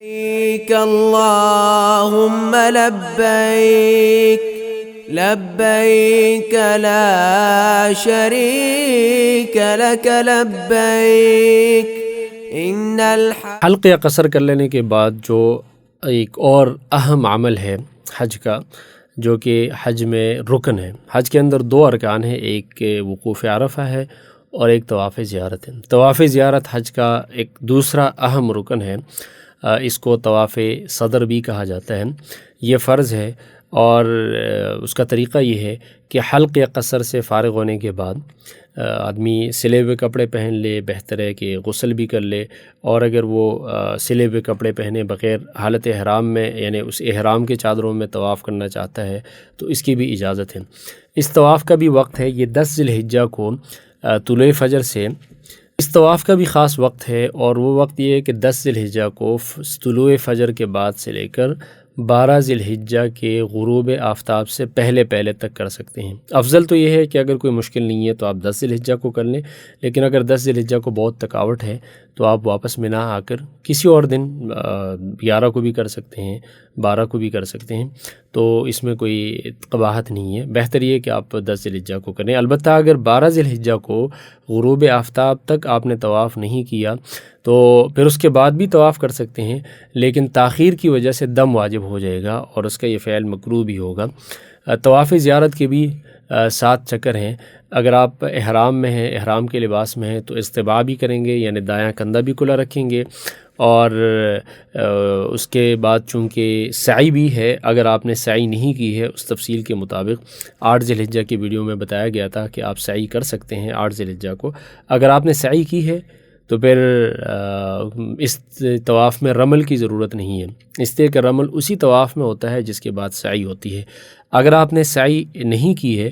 لبيك اللهم لبيك لبيك لا شريك لك لبيك ان حلق یا قصر کر لینے کے بعد جو ایک اور اہم عمل ہے حج کا، جو کہ حج میں رکن ہے. حج کے اندر دو ارکان ہیں، ایک وقوف عرفہ ہے اور ایک طواف زیارت ہے. طواف زیارت حج کا ایک دوسرا اہم رکن ہے. اس کو طواف صدر بھی کہا جاتا ہے. یہ فرض ہے اور اس کا طریقہ یہ ہے کہ حلق یا قصر سے فارغ ہونے کے بعد آدمی سلے ہوئے کپڑے پہن لے، بہتر ہے کہ غسل بھی کر لے، اور اگر وہ سلے ہوئے کپڑے پہنے بغیر حالت احرام میں، یعنی اس احرام کے چادروں میں طواف کرنا چاہتا ہے تو اس کی بھی اجازت ہے. اس طواف کا بھی وقت ہے، یہ 10 ذی الحجہ کو طلوع فجر سے. اس طواف کا بھی خاص وقت ہے اور وہ وقت یہ ہے کہ 10 ذی الحجہ کو طلوع فجر کے بعد سے لے کر 12 ذی الحجہ کے غروب آفتاب سے پہلے تک کر سکتے ہیں. افضل تو یہ ہے کہ اگر کوئی مشکل نہیں ہے تو آپ 10 ذی الحجہ کو کر لیں، لیکن اگر 10 ذی الحجہ کو بہت تھکاوٹ ہے تو آپ واپس منی آ کر کسی اور دن 11 کو بھی کر سکتے ہیں، 12 کو بھی کر سکتے ہیں. تو اس میں کوئی قباحت نہیں ہے. بہتر یہ کہ آپ 10 ذی الحجہ کو کریں. البتہ اگر 12 ذی الحجہ کو غروب آفتاب تک آپ نے طواف نہیں کیا تو پھر اس کے بعد بھی طواف کر سکتے ہیں، لیکن تاخیر کی وجہ سے دم واجب ہو جائے گا اور اس کا یہ فعل مکروہ بھی ہوگا. طواف زیارت کے بھی 7 چکر ہیں. اگر آپ احرام میں ہیں، احرام کے لباس میں ہیں، تو استباع بھی کریں گے، یعنی دایاں کندھا بھی کھلا رکھیں گے. اور اس کے بعد چونکہ سعی بھی ہے، اگر آپ نے سعی نہیں کی ہے اس تفصیل کے مطابق 8 ذی الحجہ کی ویڈیو میں بتایا گیا تھا کہ آپ سعی کر سکتے ہیں 8 ذی الحجہ کو. اگر آپ نے سعی کی ہے تو پھر اس طواف میں رمل کی ضرورت نہیں ہے، اس لیے کہ رمل اسی طواف میں ہوتا ہے جس کے بعد سعی ہوتی ہے. اگر آپ نے سعی نہیں کی ہے،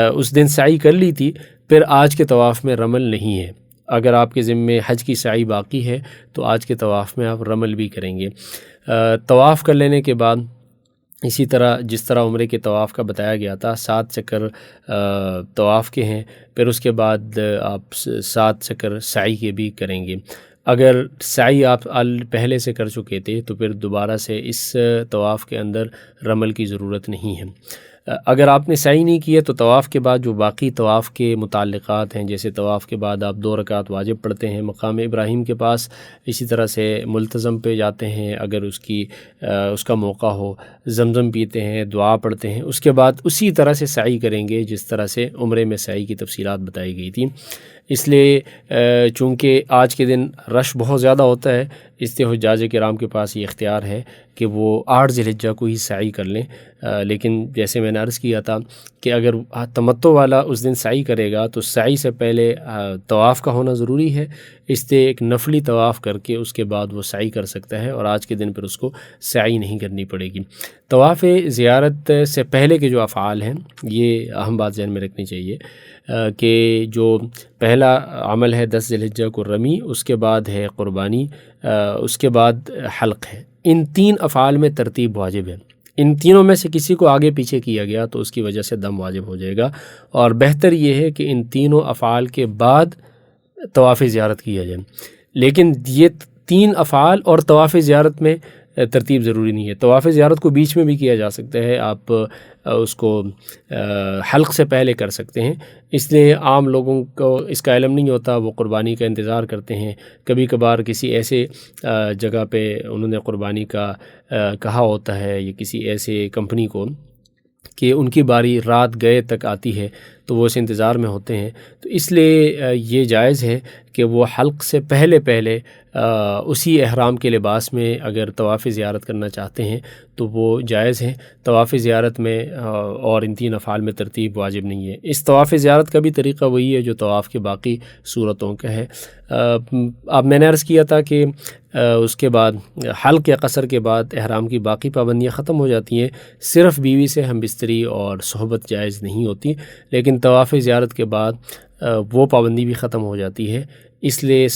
اس دن سعی کر لی تھی، پھر آج کے طواف میں رمل نہیں ہے. اگر آپ کے ذمے حج کی سعی باقی ہے تو آج کے طواف میں آپ رمل بھی کریں گے. طواف کر لینے کے بعد اسی طرح جس طرح عمرے کے طواف کا بتایا گیا تھا، 7 چکر طواف کے ہیں، پھر اس کے بعد آپ 7 چکر سعی کے بھی کریں گے. اگر سعی آپ پہلے سے کر چکے تھے تو پھر دوبارہ سے اس طواف کے اندر رمل کی ضرورت نہیں ہے. اگر آپ نے سعی نہیں کی ہے تو طواف کے بعد جو باقی طواف کے متعلقات ہیں، جیسے طواف کے بعد آپ 2 رکعت واجب پڑھتے ہیں مقام ابراہیم کے پاس، اسی طرح سے ملتزم پہ جاتے ہیں اگر اس کا موقع ہو، زمزم پیتے ہیں، دعا پڑھتے ہیں، اس کے بعد اسی طرح سے سعی کریں گے جس طرح سے عمرے میں سعی کی تفصیلات بتائی گئی تھیں. اس لیے چونکہ آج کے دن رش بہت زیادہ ہوتا ہے، اس لیے حجاج کرام کے پاس یہ اختیار ہے کہ وہ 8 ذی الحجہ کو ہی سعی کر لیں. لیکن جیسے میں نے عرض کیا تھا کہ اگر تمتع والا اس دن سعی کرے گا تو سعی سے پہلے طواف کا ہونا ضروری ہے، اس لیے ایک نفلی طواف کر کے اس کے بعد وہ سعی کر سکتا ہے اور آج کے دن پھر اس کو سعی نہیں کرنی پڑے گی. طواف زیارت سے پہلے کے جو افعال ہیں، یہ اہم بات ذہن میں رکھنی چاہیے کہ جو پہلا عمل ہے 10 ذی الحجہ کو رمی، اس کے بعد ہے قربانی، اس کے بعد حلق ہے. ان 3 افعال میں ترتیب واجب ہے. ان تینوں میں سے کسی کو آگے پیچھے کیا گیا تو اس کی وجہ سے دم واجب ہو جائے گا، اور بہتر یہ ہے کہ ان تینوں افعال کے بعد طواف زیارت کیا جائے. لیکن یہ 3 افعال اور طواف زیارت میں ترتیب ضروری نہیں ہے. طواف زیارت کو بیچ میں بھی کیا جا سکتا ہے، آپ اس کو حلق سے پہلے کر سکتے ہیں. اس لیے عام لوگوں کو اس کا علم نہیں ہوتا، وہ قربانی کا انتظار کرتے ہیں. کبھی کبھار کسی ایسے جگہ پہ انہوں نے قربانی کا کہا ہوتا ہے یا کسی ایسے کمپنی کو کہ ان کی باری رات گئے تک آتی ہے تو وہ اس انتظار میں ہوتے ہیں. تو اس لیے یہ جائز ہے کہ وہ حلق سے پہلے اسی احرام کے لباس میں اگر طواف زیارت کرنا چاہتے ہیں تو وہ جائز ہے. طواف زیارت میں اور ان 3 افعال میں ترتیب واجب نہیں ہے. اس طواف زیارت کا بھی طریقہ وہی ہے جو طواف کے باقی صورتوں کا ہے. اب میں نے عرض کیا تھا کہ اس کے بعد حلق یا قصر کے بعد احرام کی باقی پابندیاں ختم ہو جاتی ہیں. صرف بیوی سے ہم بستری اور صحبت جائز نہیں ہوتی، لیکن طواف زیارت کے بعد وہ پابندی بھی ختم ہو جاتی ہے. اس لیے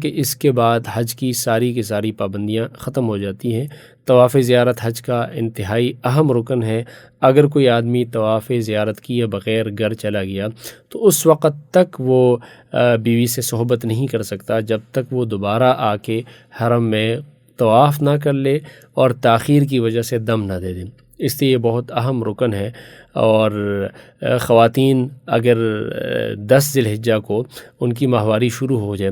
اس کے بعد حج کی ساری پابندیاں ختم ہو جاتی ہیں. طواف زیارت حج کا انتہائی اہم رکن ہے. اگر کوئی آدمی طواف زیارت کیے بغیر گھر چلا گیا تو اس وقت تک وہ بیوی سے صحبت نہیں کر سکتا جب تک وہ دوبارہ آ کے حرم میں طواف نہ کر لے اور تاخیر کی وجہ سے دم نہ دے دیں۔ اس لیے یہ بہت اہم رکن ہے، اور خواتین اگر 10 ذی الحجہ کو ان کی ماہواری شروع ہو جائے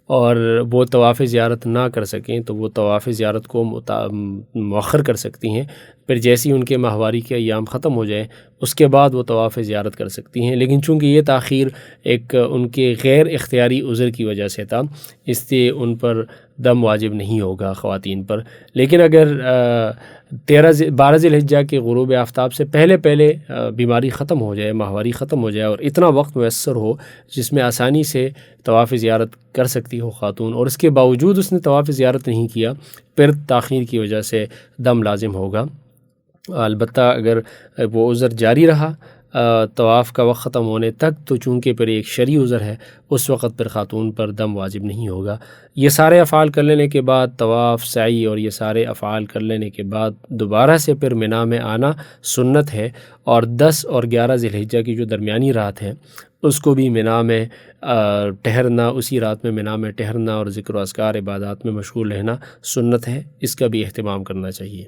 اور وہ طواف زیارت نہ کر سکیں تو وہ طواف زیارت کو مؤخر کر سکتی ہیں، پھر جیسی ان کے ماہواری کے ایام ختم ہو جائیں اس کے بعد وہ طواف زیارت کر سکتی ہیں۔ لیکن چونکہ یہ تاخیر ایک ان کے غیر اختیاری عذر کی وجہ سے تھا، اس لیے ان پر دم واجب نہیں ہوگا خواتین پر۔ لیکن اگر 12 ذی الحجہ کے غروب آفتاب سے پہلے بیماری ختم ہو جائے، ماہواری ختم ہو جائے اور اتنا وقت میسر ہو جس میں آسانی سے طواف زیارت کر سکتی ہو خاتون، اور اس کے باوجود اس نے طواف زیارت نہیں کیا، پھر تاخیر کی وجہ سے دم لازم ہوگا۔ البتہ اگر وہ عذر جاری رہا طواف کا وقت ختم ہونے تک تو چونکہ پھر ایک شرعی عذر ہے، اس وقت پھر خاتون پر دم واجب نہیں ہوگا۔ یہ سارے افعال کر لینے کے بعد، طواف، سعی اور یہ سارے افعال کر لینے کے بعد دوبارہ سے پھر مینا میں آنا سنت ہے، اور 10 اور 11 ذی الحجہ کی جو درمیانی رات ہے اس کو بھی مینا میں ٹہرنا، اسی رات میں مینا میں ٹہرنا اور ذکر و اذکار عبادات میں مشغول رہنا سنت ہے، اس کا بھی اہتمام کرنا چاہیے۔